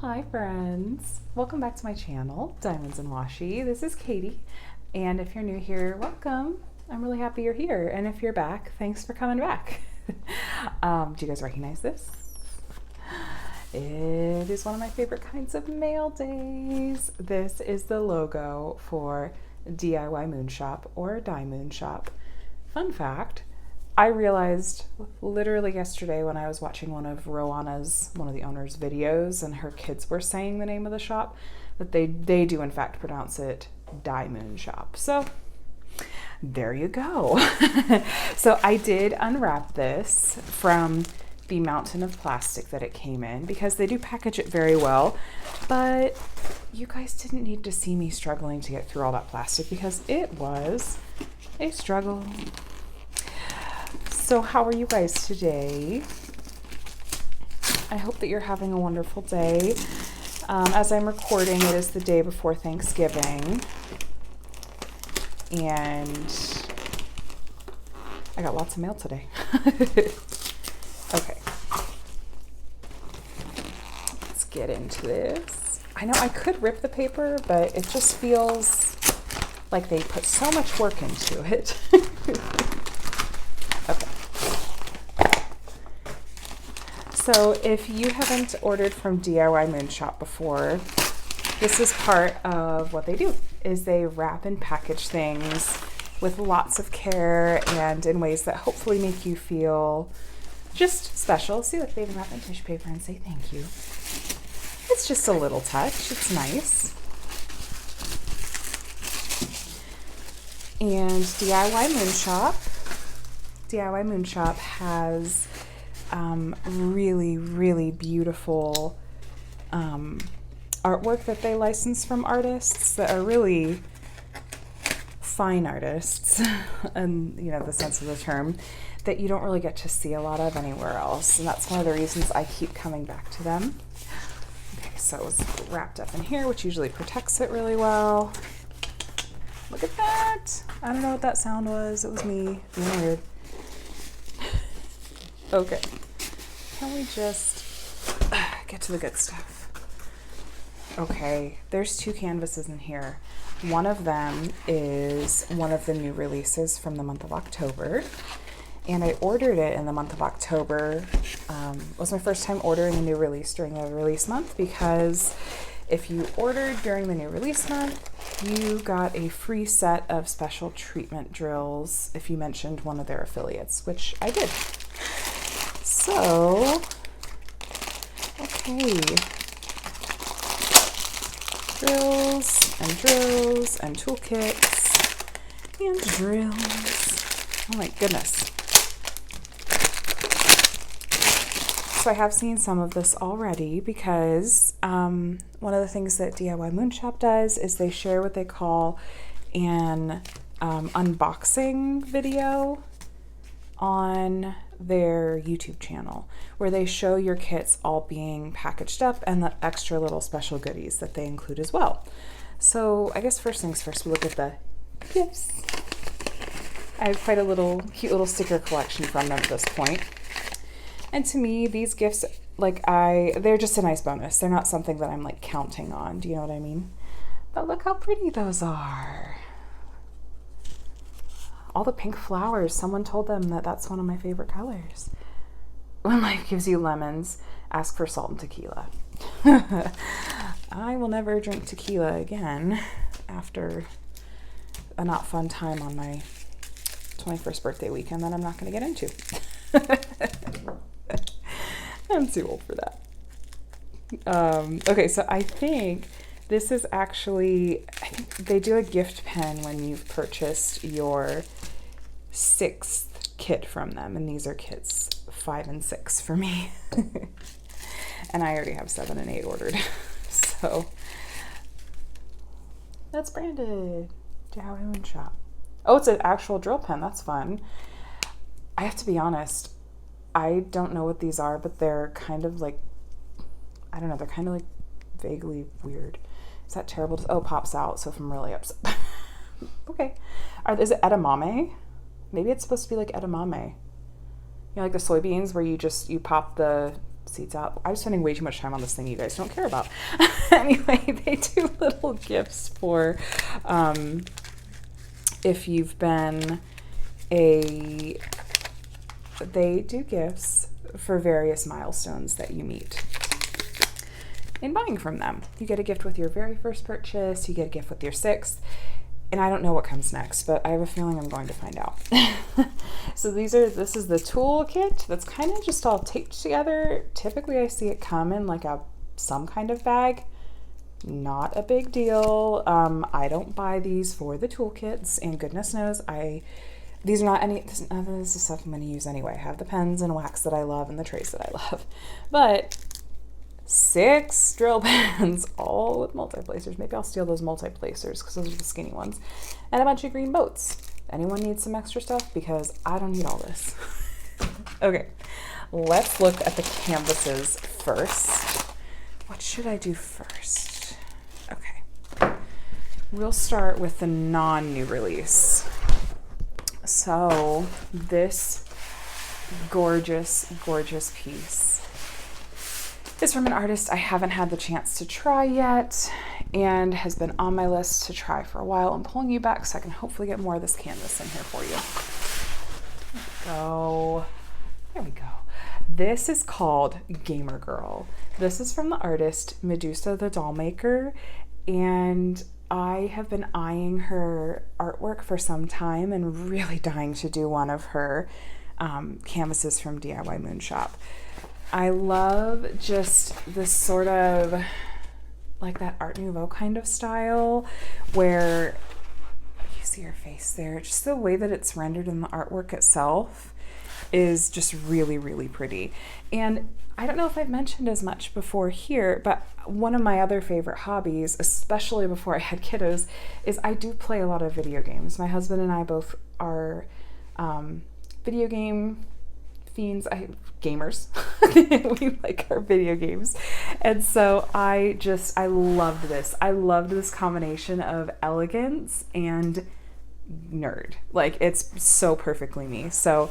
Hi friends, welcome back to my channel, Diamonds and Washi. This is Katie, and if you're new here, welcome. I'm really happy you're here, and if you're back, thanks for coming back. Do you guys recognize this? It is one of my favorite kinds of mail days. This is the logo for DIYMoon Shop or DIYMoon Shop. Fun fact, I realized literally yesterday when I was watching one of the owner's videos, and her kids were saying the name of the shop, that they do in fact pronounce it DIYMoon Shop. So there you go. So I did unwrap this from the mountain of plastic that it came in because they do package it very well, but you guys didn't need to see me struggling to get through all that plastic because it was a struggle. So how are you guys today? I hope that you're having a wonderful day. As I'm recording, it is the day before Thanksgiving. And I got lots of mail today. Okay. Let's get into this. I know I could rip the paper, but it just feels like they put so much work into it. Okay. So if you haven't ordered from DIYMoon Shop before, this is part of what they do, is they wrap and package things with lots of care and in ways that hopefully make you feel just special. See, look, they even wrap in tissue paper and say thank you. It's just a little touch. It's nice. And DIYMoon Shop has really beautiful artwork that they license from artists that are really fine artists, and you know the sense of the term, that you don't really get to see a lot of anywhere else, and that's one of the reasons I keep coming back to them. Okay, so it was wrapped up in here, which usually protects it really well. Look at that! I don't know what that sound was. It was me being weird. Okay, can we just get to the good stuff? Okay, there's two canvases in here. One of them is one of the new releases from the month of October, and I ordered it in the month of October. It was my first time ordering a new release during the release month, because if you ordered during the new release month, you got a free set of special treatment drills if you mentioned one of their affiliates, which I did. So, okay. Drills and toolkits and drills. Oh my goodness. So I have seen some of this already because one of the things that DIYMoon Shop does is they share what they call an unboxing video on their YouTube channel, where they show your kits all being packaged up and the extra little special goodies that they include as well. So I guess first things first, we look at the gifts. I have quite a cute little sticker collection from them at this point. And to me, these gifts, they're just a nice bonus. They're not something that I'm like counting on. Do you know what I mean? But look how pretty those are. All the pink flowers. Someone told them that that's one of my favorite colors. When life gives you lemons, ask for salt and tequila. I will never drink tequila again after a not fun time on my 21st birthday weekend that I'm not going to get into. I'm too old for that. Okay, so I think this is actually, I think they do a gift pen when you've purchased your 6th kit from them, and these are kits 5 and 6 for me. And I already have 7 and 8 ordered. So that's branded DIYMoon Shop. Oh, it's an actual drill pen. That's fun. I have to be honest, I don't know what these are, but they're kind of like, I don't know, they're kind of like vaguely weird. Is that terrible? Oh, it pops out, so if I'm really upset. Okay. Is it edamame? Maybe it's supposed to be like edamame. You know, like the soybeans where you pop the seeds out. I'm spending way too much time on this thing you guys don't care about. Anyway, they do little gifts for if you've been they do gifts for various milestones that you meet in buying from them. You get a gift with your very first purchase, you get a gift with your 6th, and I don't know what comes next, but I have a feeling I'm going to find out. So this is the tool kit that's kind of just all taped together. Typically I see it come in like some kind of bag. Not a big deal. I don't buy these for the toolkits, and goodness knows these are not none of this is stuff I'm going to use anyway. I have the pens and wax that I love and the trays that I love. But 6 drill pens, all with multi-placers. Maybe I'll steal those multi-placers because those are the skinny ones. And a bunch of green boats. Anyone need some extra stuff? Because I don't need all this. Okay, let's look at the canvases first. What should I do first? Okay, we'll start with the non-new release. So this gorgeous, gorgeous piece is from an artist I haven't had the chance to try yet and has been on my list to try for a while. I'm pulling you back so I can hopefully get more of this canvas in here for you. There we go. This is called Gamer Girl. This is from the artist Medusa the Dollmaker, and I have been eyeing her artwork for some time and really dying to do one of her canvases from DIYMoon Shop. I love just this sort of like that Art Nouveau kind of style where you see her face there. Just the way that it's rendered in the artwork itself is just really, really pretty. And I don't know if I've mentioned as much before here, but one of my other favorite hobbies, especially before I had kiddos, is I do play a lot of video games. My husband and I both are video game fiends, gamers. We like our video games. And so I loved this. I loved this combination of elegance and nerd. Like, it's so perfectly me. So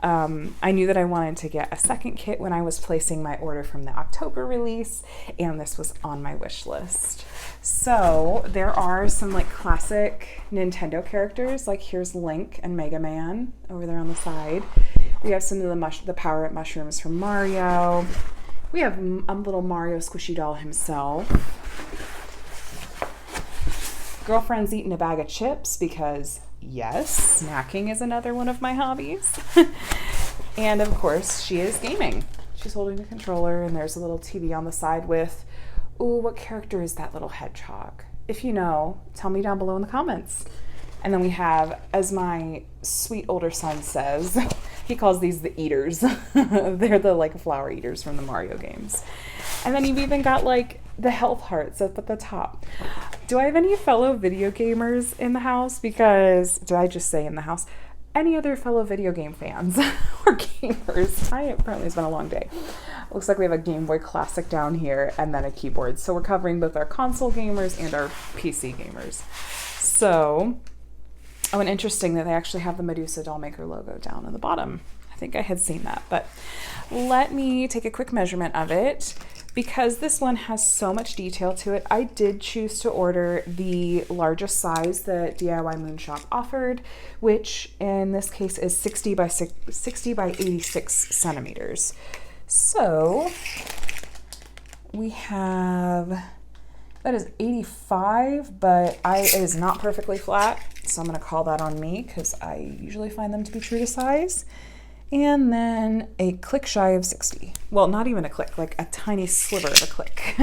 I knew that I wanted to get a second kit when I was placing my order from the October release, and this was on my wish list. So there are some like classic Nintendo characters, like here's Link and Mega Man over there on the side. We have some of the Power-Up mushrooms from Mario. We have a little Mario squishy doll himself. Girlfriend's eating a bag of chips because, yes, snacking is another one of my hobbies. And of course, she is gaming. She's holding a controller, and there's a little TV on the side with, ooh, what character is that little hedgehog? If you know, tell me down below in the comments. And then we have, as my sweet older son says, he calls these the eaters. They're the like flower eaters from the Mario games. And then you've even got like the health hearts up at the top. Do I have any fellow video gamers in the house? Because, did I just say in the house? Any other fellow video game fans or gamers? Apparently it's been a long day. Looks like we have a Game Boy Classic down here and then a keyboard. So we're covering both our console gamers and our PC gamers. So, oh, and interesting that they actually have the Medusa Dollmaker logo down on the bottom. I think I had seen that, but let me take a quick measurement of it. Because this one has so much detail to it, I did choose to order the largest size that DIYMoon Shop offered, which in this case is 60 by 86 centimeters. So we have, that is 85, but it is not perfectly flat, so I'm going to call that on me because I usually find them to be true to size. And then a click shy of 60. Well, not even a click, like a tiny sliver of a click.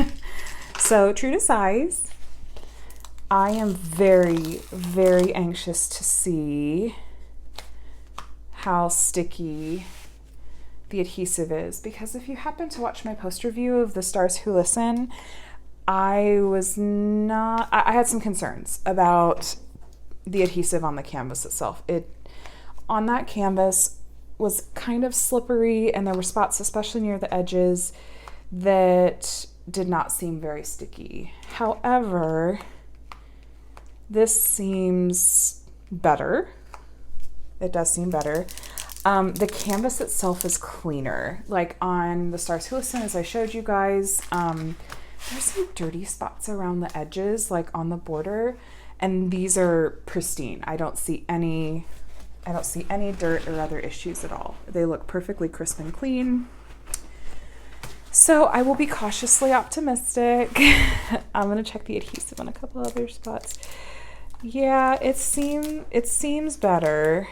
So true to size. I am very, very anxious to see how sticky the adhesive is, because if you happen to watch my post review of The Stars Who Listen, I had some concerns about the adhesive on the canvas itself. On that canvas was kind of slippery, and there were spots, especially near the edges, that did not seem very sticky. However, this seems better. It does seem better. The canvas itself is cleaner. Like on the Stars Who Listen, as I showed you guys, there's some dirty spots around the edges, like on the border, and these are pristine. I don't see any dirt or other issues at all. They look perfectly crisp and clean. So I will be cautiously optimistic. I'm gonna check the adhesive on a couple other spots. Yeah, it seems better.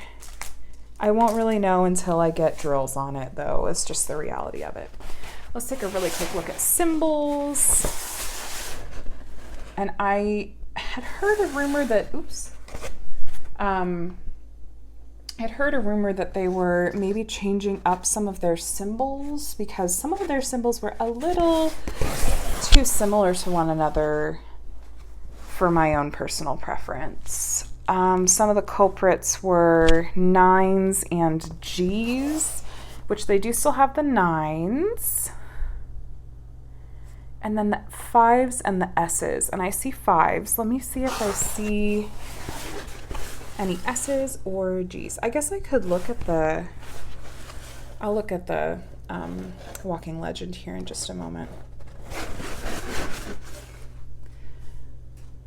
I won't really know until I get drills on it, though. It's just the reality of it. Let's take a really quick look at symbols. And I had heard a rumor that, I'd heard a rumor that they were maybe changing up some of their symbols because some of their symbols were a little too similar to one another for my own personal preference. Some of the culprits were 9s and G's, which they do still have the 9s. And then the 5s and the S's. And I see 5s. Let me see if I see any S's or G's. I guess I could look at the, I'll look at the walking legend here in just a moment.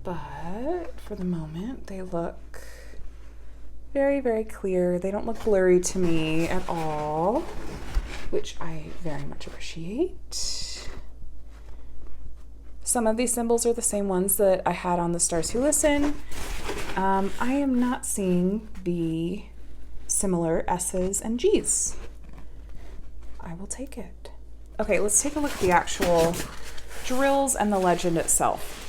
But for the moment, they look very, very clear. They don't look blurry to me at all, which I very much appreciate. Some of these symbols are the same ones that I had on the Stars Who Listen. I am not seeing the similar S's and G's. I will take it. Okay, let's take a look at the actual drills and the legend itself.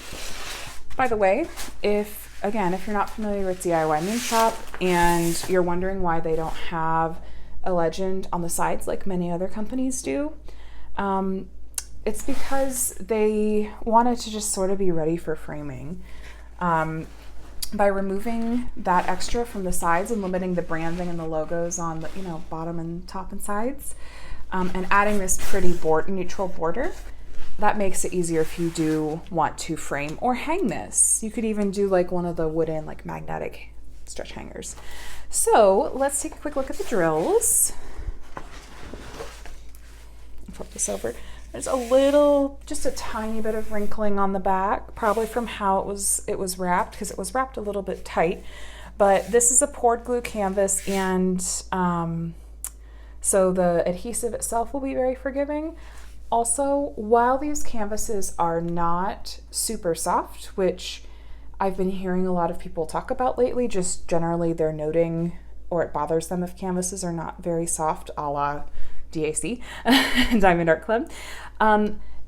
By the way, if you're not familiar with DIYMoon Shop and you're wondering why they don't have a legend on the sides like many other companies do, it's because they wanted to just sort of be ready for framing. By removing that extra from the sides and limiting the branding and the logos on the bottom and top and sides, and adding this pretty neutral border, that makes it easier if you do want to frame or hang this. You could even do like one of the wooden like magnetic stretch hangers. So let's take a quick look at the drills. Flip this over. There's just a tiny bit of wrinkling on the back, probably from how it was wrapped, because it was wrapped a little bit tight. But this is a poured glue canvas, and so the adhesive itself will be very forgiving. Also, while these canvases are not super soft, which I've been hearing a lot of people talk about lately, just generally they're noting, or it bothers them if canvases are not very soft, a la DAC, Diamond Art Club.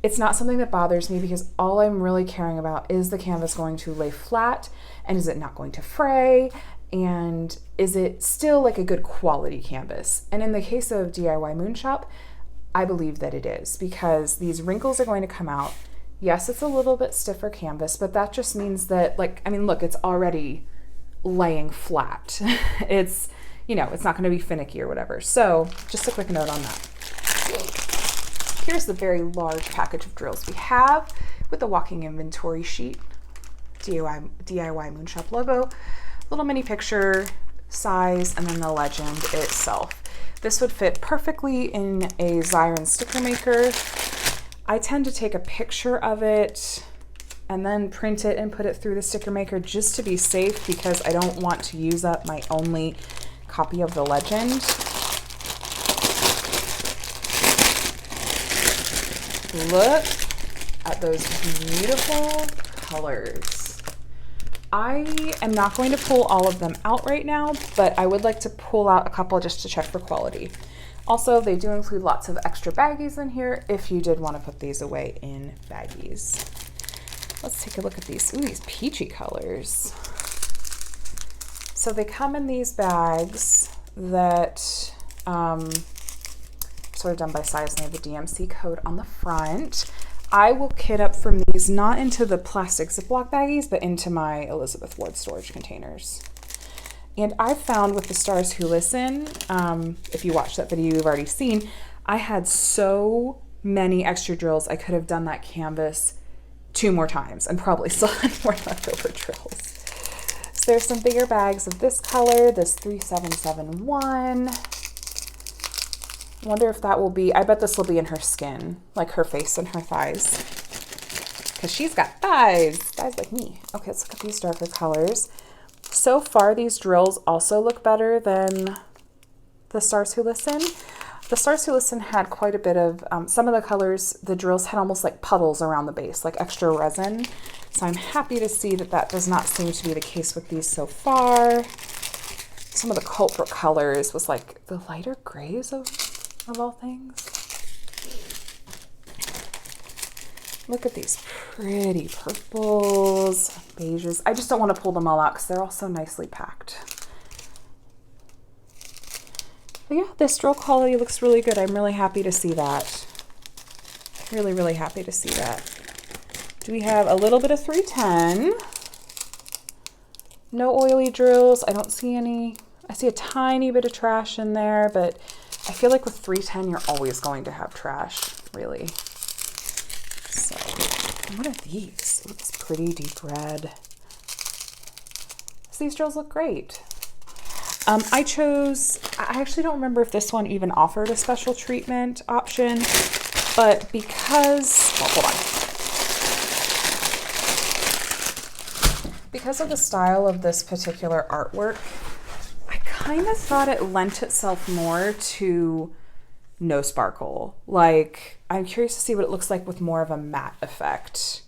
It's not something that bothers me because all I'm really caring about is the canvas going to lay flat, and is it not going to fray, and is it still like a good quality canvas? And in the case of DIYMoon Shop, I believe that it is, because these wrinkles are going to come out. Yes, it's a little bit stiffer canvas, but that just means that, look, it's already laying flat. It's not going to be finicky or whatever. So just a quick note on that. Here's the very large package of drills we have with the walking inventory sheet, DIYMoon Shop logo, little mini picture, size, and then the legend itself. This would fit perfectly in a Xyron sticker maker. I tend to take a picture of it and then print it and put it through the sticker maker just to be safe, because I don't want to use up my only copy of the legend. Look at those beautiful colors. I am not going to pull all of them out right now, but I would like to pull out a couple just to check for quality. Also, they do include lots of extra baggies in here if you did want to put these away in baggies. Let's take a look at these. Ooh, these peachy colors. So they come in these bags that sort of done by size, and they have the DMC code on the front. I will kit up from these, not into the plastic Ziploc baggies, but into my Elizabeth Ward storage containers. And I've found with the Stars Who Listen, if you watched that video you've already seen, I had so many extra drills. I could have done that canvas 2 more times and probably still had more leftover drills. So there's some bigger bags of this color, this 3771. I wonder if that will be, I bet this will be in her skin, like her face and her thighs. Because she's got thighs like me. Okay, let's look at these darker colors. So far, these drills also look better than the Stars Who Listen. The Stars Who Listen had quite a bit of, some of the colors, the drills had almost like puddles around the base, like extra resin. So I'm happy to see that that does not seem to be the case with these so far. Some of the culprit colors was like the lighter grays of all things. Look at these pretty purples, beiges. I just don't want to pull them all out because they're all so nicely packed. But yeah, this drill quality looks really good. I'm really happy to see that. Really, really happy to see that. Do we have a little bit of 310? No oily drills. I don't see any. I see a tiny bit of trash in there, but I feel like with 310, you're always going to have trash, really. So, what are these? Ooh, this pretty deep red. So these drills look great. I actually don't remember if this one even offered a special treatment option, but because, well, hold on. Because of the style of this particular artwork, I kind of thought it lent itself more to no sparkle. Like, I'm curious to see what it looks like with more of a matte effect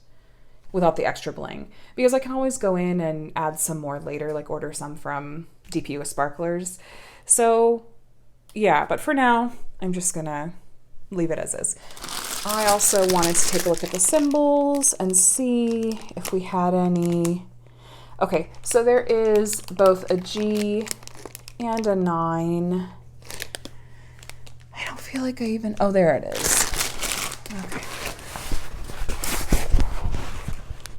without the extra bling, because I can always go in and add some more later, like order some from DP with sparklers. So yeah, but for now, I'm just gonna leave it as is. I also wanted to take a look at the symbols and see if we had any. Okay, so there is both a G and a 9. I don't feel like I even, oh, there it is. Okay.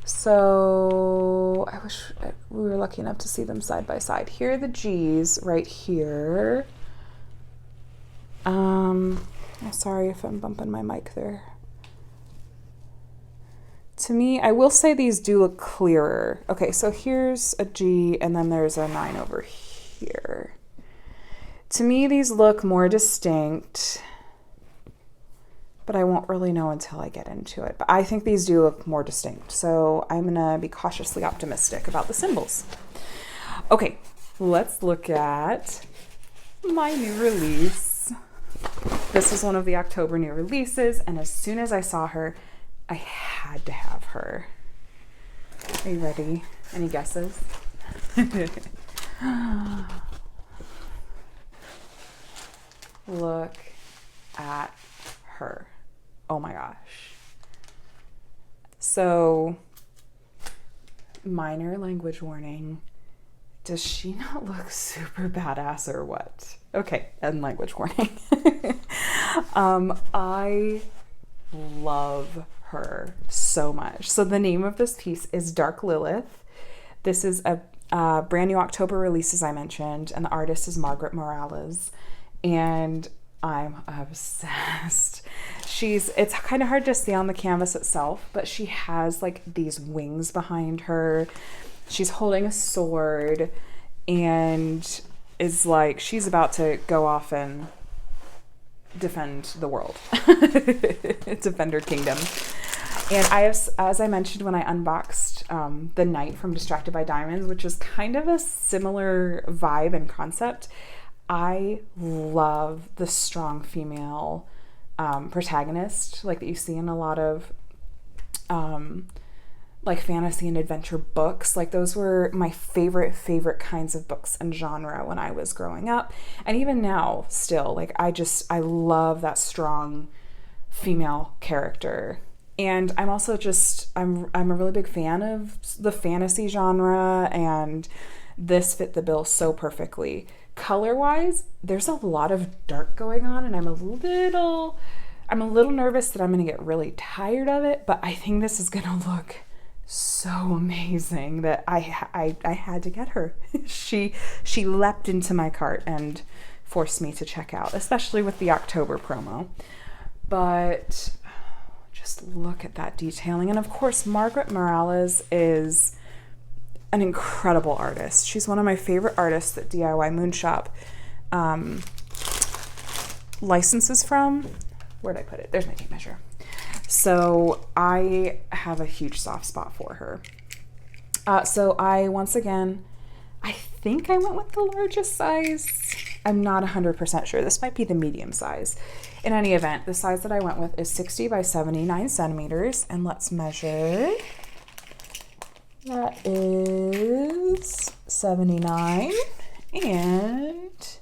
So I wish we were lucky enough to see them side by side. Here are the G's right here. I'm sorry if I'm bumping my mic there. To me, I will say these do look clearer. Okay, so here's a G and then there's a 9 over here. To me, these look more distinct, but I won't really know until I get into it. But I think these do look more distinct, so I'm gonna be cautiously optimistic about the symbols. Okay, let's look at my new release. This is one of the October new releases, and as soon as I saw her, I had to have her. Are you ready? Any guesses? Look at her. Oh my gosh. So, minor language warning. Does she not look super badass or what? Okay, and language warning. I love her so much. So the name of this piece is Dark Lilith. This is a brand new October release, as I mentioned, and the artist is Margaret Morales, and I'm obsessed. It's kind of hard to see on the canvas itself, but she has like these wings behind her. She's holding a sword and is like, she's about to go off and defend the world. Defend her kingdom. And I have, as I mentioned when I unboxed The Night from Distracted by Diamonds, which is kind of a similar vibe and concept, I love the strong female protagonist, like that you see in a lot of like fantasy and adventure books. Like those were my favorite kinds of books and genre when I was growing up, and even now still, like I love that strong female character. And I'm also just I'm a really big fan of the fantasy genre, and this fit the bill so perfectly. Color wise, there's a lot of dark going on, and I'm a little nervous that I'm gonna get really tired of it, but I think this is gonna look so amazing that I had to get her. She leapt into my cart and forced me to check out, especially with the October promo. But just look at that detailing. And of course, Margaret Morales is an incredible artist. She's one of my favorite artists at DIYMoon Shop. licenses from. Where'd I put it? There's my tape measure. So I have a huge soft spot for her. So I, once again, I think I went with the largest size. I'm not 100% sure. This might be the medium size. In any event, the size that I went with is 60 by 79 centimeters. And let's measure. That is 79. And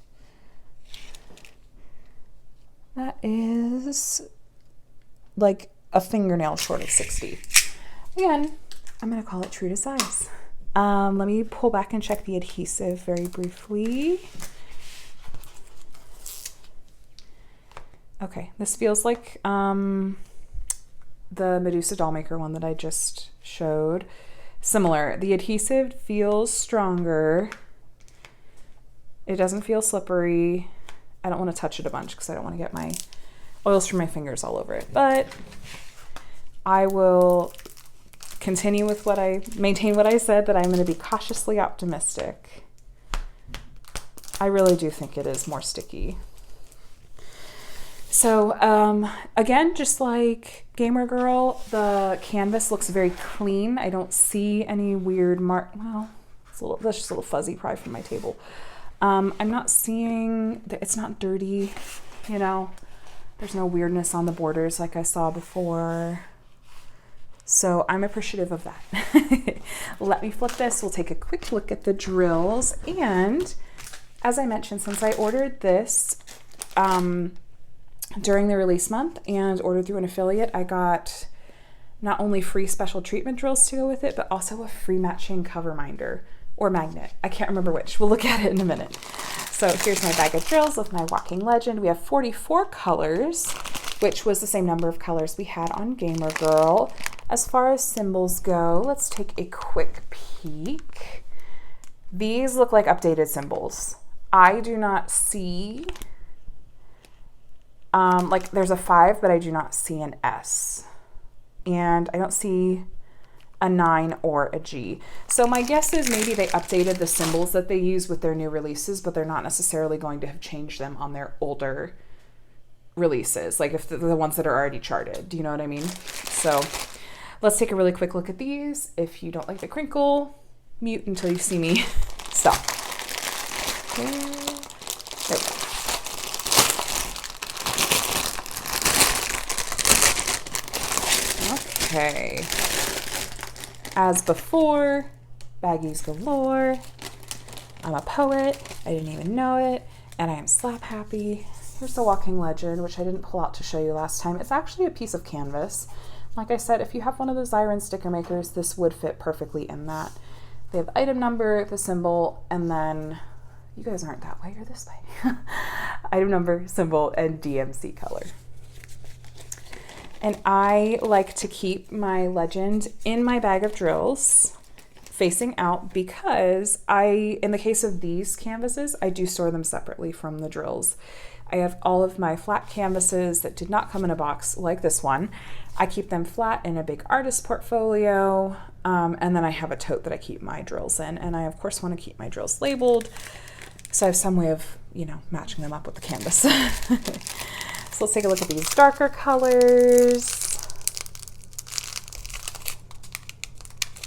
that is like a fingernail short of 60. Again, I'm going to call it true to size. Let me pull back and check the adhesive very briefly. Okay, this feels like the Medusa Dollmaker one that I just showed. Similar. The adhesive feels stronger. It doesn't feel slippery. I don't want to touch it a bunch because I don't want to get my oils from my fingers all over it. But I will continue with maintain what I said, that I'm going to be cautiously optimistic. I really do think it is more sticky. So again, just like Gamer Girl, the canvas looks very clean. I don't see any weird well, that's just a little fuzzy probably from my table. I'm not seeing that it's not dirty, you know. There's no weirdness on the borders like I saw before. So I'm appreciative of that. Let me flip this. We'll take a quick look at the drills. And as I mentioned, since I ordered this during the release month and ordered through an affiliate, I got not only free special treatment drills to go with it, but also a free matching cover minder or magnet. I can't remember which. We'll look at it in a minute. So here's my bag of drills with my walking legend. We have 44 colors, which was the same number of colors we had on Gamer Girl. As far as symbols go, let's take a quick peek. These look like updated symbols. I do not see, like there's a 5, but I do not see an S. And I don't see a 9 or a G. So my guess is maybe they updated the symbols that they use with their new releases, but they're not necessarily going to have changed them on their older releases, like if the ones that are already charted. Do you know what I mean? So let's take a really quick look at these. If you don't like the crinkle, mute until you see me stop. Okay. There we go. Okay. As before, baggies galore. I'm a poet. I didn't even know it. And I am slap happy. Here's the walking legend, which I didn't pull out to show you last time. It's actually a piece of canvas. Like I said, if you have one of those Xyron sticker makers, this would fit perfectly in that. They have the item number, the symbol, and then, you guys aren't that way, you're this way. Item number, symbol, and DMC color. And I like to keep my legend in my bag of drills facing out because in the case of these canvases, I do store them separately from the drills. I have all of my flat canvases that did not come in a box like this one. I keep them flat in a big artist portfolio, and then I have a tote that I keep my drills in. And I, of course, want to keep my drills labeled, so I have some way of, you know, matching them up with the canvas. So let's take a look at these darker colors.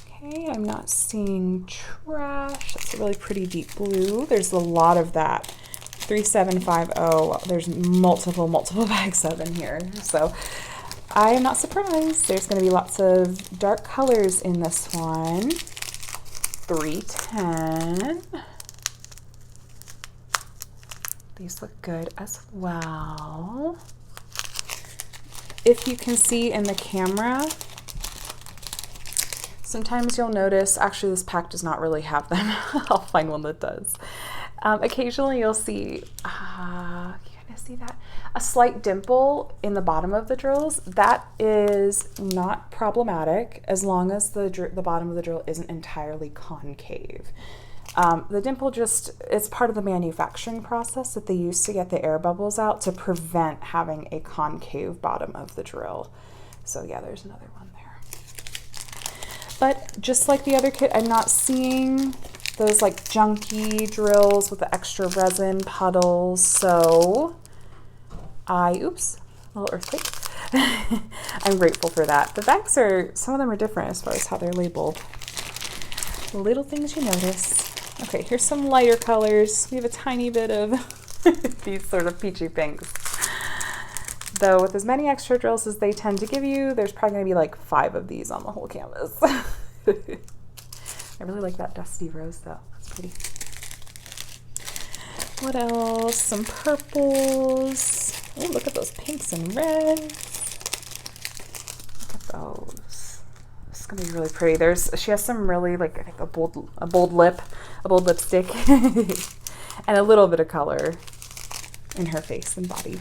Okay, I'm not seeing trash. That's a really pretty deep blue. There's a lot of that. 3750. There's multiple bags of in here. So I am not surprised. There's going to be lots of dark colors in this one. 310. These look good as well. If you can see in the camera, sometimes you'll notice, actually this pack does not really have them. I'll find one that does. Occasionally you'll see, can you see that? A slight dimple in the bottom of the drills. That is not problematic as long as the bottom of the drill isn't entirely concave. The dimple it's part of the manufacturing process that they use to get the air bubbles out to prevent having a concave bottom of the drill. So yeah, there's another one there. But just like the other kit, I'm not seeing those like junky drills with the extra resin puddles. So Oops, a little earthquake. I'm grateful for that. The bags some of them are different as far as how they're labeled. Little things you notice. Okay, here's some lighter colors. We have a tiny bit of these sort of peachy pinks. Though with as many extra drills as they tend to give you, there's probably going to be like 5 of these on the whole canvas. I really like that dusty rose though. That's pretty. What else? Some purples. Oh, look at those pinks and reds. Look at those. This is gonna be really pretty. She has some really, like, I think a bold lipstick, and a little bit of color in her face and body.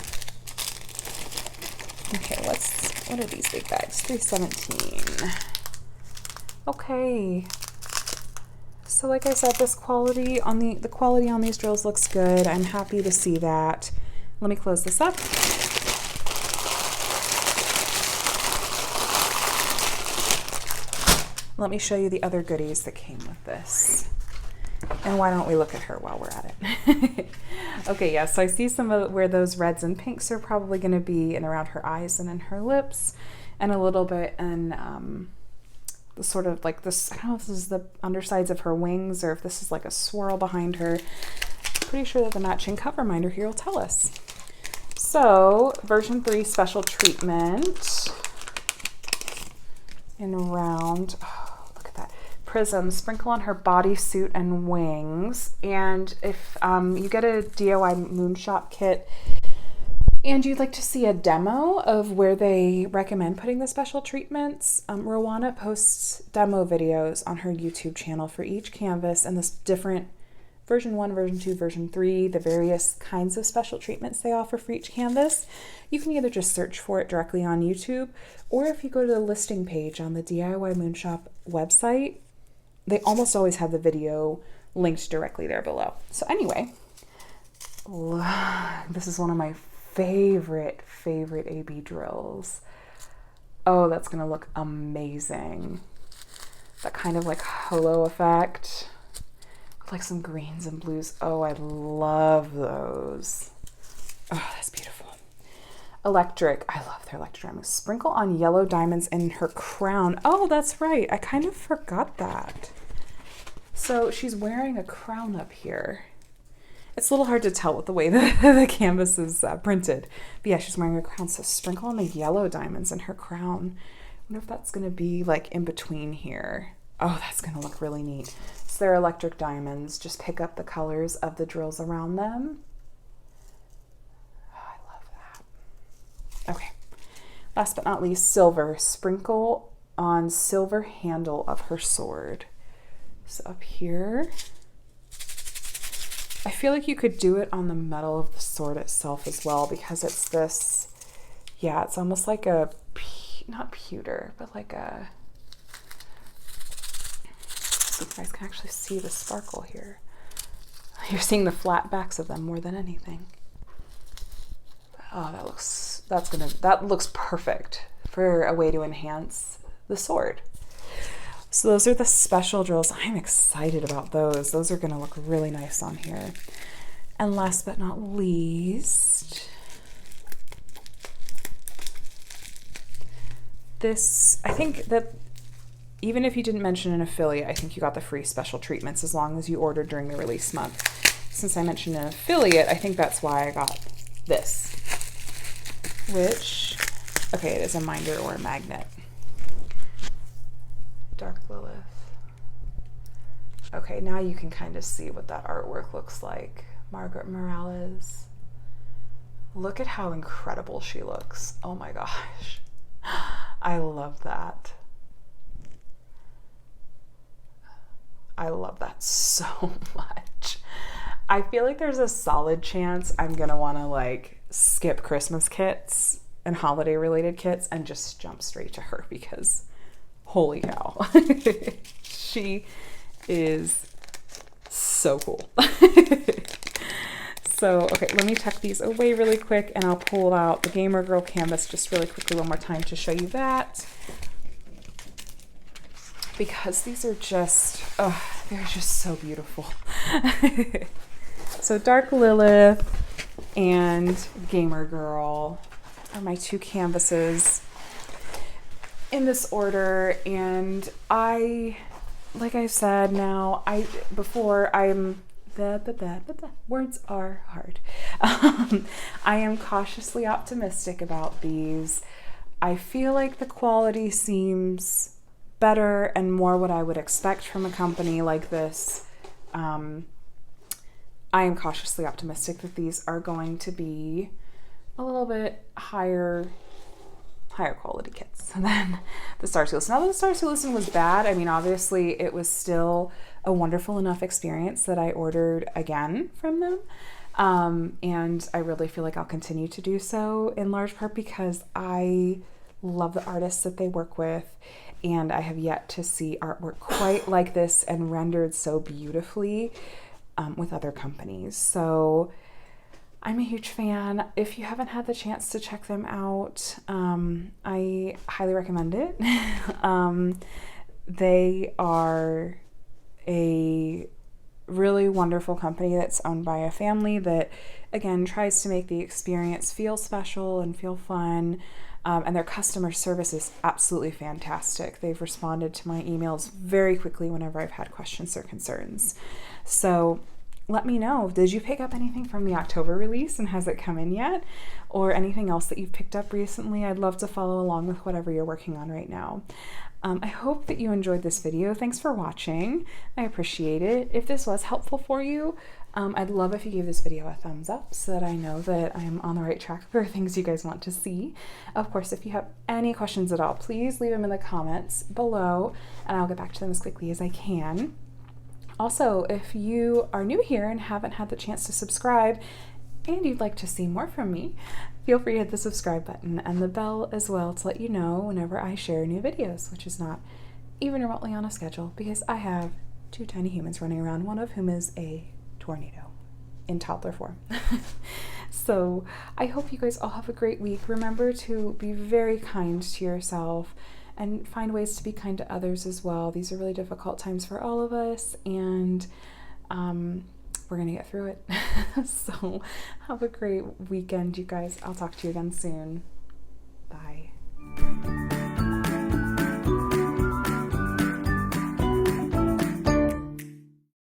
Okay, what are these big bags? $3.17. Okay. So like I said, the quality on these drills looks good. I'm happy to see that. Let me close this up. Let me show you the other goodies that came with this. And why don't we look at her while we're at it? Okay, yeah, so I see some of where those reds and pinks are probably going to be in around her eyes and in her lips, and a little bit in the sort of like this, I don't know if this is the undersides of her wings or if this is like a swirl behind her. Pretty sure that the matching cover minder here will tell us. So, version 3 special treatment in round, oh, look at that, prism, sprinkle on her bodysuit and wings. And if you get a DIYMoon Shop kit and you'd like to see a demo of where they recommend putting the special treatments, Rowana posts demo videos on her YouTube channel for each canvas and this different version 1, version 2, version 3, the various kinds of special treatments they offer for each canvas. You can either just search for it directly on YouTube, or if you go to the listing page on the DIYMoon Shop website, they almost always have the video linked directly there below. So anyway, this is one of my favorite AB drills. Oh, that's gonna look amazing. That kind of like holo effect, like some greens and blues. Oh, I love those. Oh, that's beautiful. Electric, I love their electric diamonds. Sprinkle on yellow diamonds in her crown. Oh, that's right, I kind of forgot that. So she's wearing a crown up here. It's a little hard to tell with the way the canvas is printed. But yeah, she's wearing a crown. So sprinkle on the yellow diamonds in her crown. I wonder if that's going to be like in between here. Oh, that's going to look really neat. So they're electric diamonds. Just pick up the colors of the drills around them. Oh, I love that. Okay. Last but not least, silver. Sprinkle on silver handle of her sword. So up here. I feel like you could do it on the metal of the sword itself as well, because it's this, yeah, it's almost like a, not pewter, but like a, so you guys can actually see the sparkle here. You're seeing the flat backs of them more than anything. Oh, that looks perfect for a way to enhance the sword. So those are the special drills. I'm excited about those. Those are gonna look really nice on here. And last but not least, this, I think that even if you didn't mention an affiliate, I think you got the free special treatments as long as you ordered during the release month. Since I mentioned an affiliate, I think that's why I got this, which, okay, it is a minder or a magnet. Dark Lilith. Okay, now you can kind of see what that artwork looks like. Margaret Morales. Look at how incredible she looks. Oh my gosh. I love that. I love that so much. I feel like there's a solid chance I'm gonna wanna like skip Christmas kits and holiday related kits and just jump straight to her, because holy cow. She is so cool. So, okay, let me tuck these away really quick and I'll pull out the Gamer Girl canvas just really quickly one more time to show you that. Because these are just, oh, they're just so beautiful. So Dark Lilith, and Gamer Girl are my two canvases in this order. And like I said, words are hard. I am cautiously optimistic about these. I feel like the quality seems better and more what I would expect from a company like this. I am cautiously optimistic that these are going to be a little bit higher quality kits than the Star Citizen. Not that the Star Citizen was bad. I mean, obviously it was still a wonderful enough experience that I ordered again from them. And I really feel like I'll continue to do so, in large part because I love the artists that they work with, and I have yet to see artwork quite like this and rendered so beautifully with other companies. So I'm a huge fan. If you haven't had the chance to check them out, I highly recommend it. They are a really wonderful company that's owned by a family that, again, tries to make the experience feel special and feel fun. And their customer service is absolutely fantastic. They've responded to my emails very quickly whenever I've had questions or concerns. So let me know, did you pick up anything from the October release and has it come in yet? Or anything else that you've picked up recently? I'd love to follow along with whatever you're working on right now. I hope that you enjoyed this video. Thanks for watching. I appreciate it. If this was helpful for you, I'd love if you gave this video a thumbs up so that I know that I'm on the right track for things you guys want to see. Of course, if you have any questions at all, please leave them in the comments below and I'll get back to them as quickly as I can. Also, if you are new here and haven't had the chance to subscribe and you'd like to see more from me, feel free to hit the subscribe button and the bell as well to let you know whenever I share new videos, which is not even remotely on a schedule because I have two tiny humans running around, one of whom is a tornado in toddler form. So I hope you guys all have a great week. Remember to be very kind to yourself and find ways to be kind to others as well. These are really difficult times for all of us, and we're gonna get through it. So have a great weekend, you guys. I'll talk to you again soon.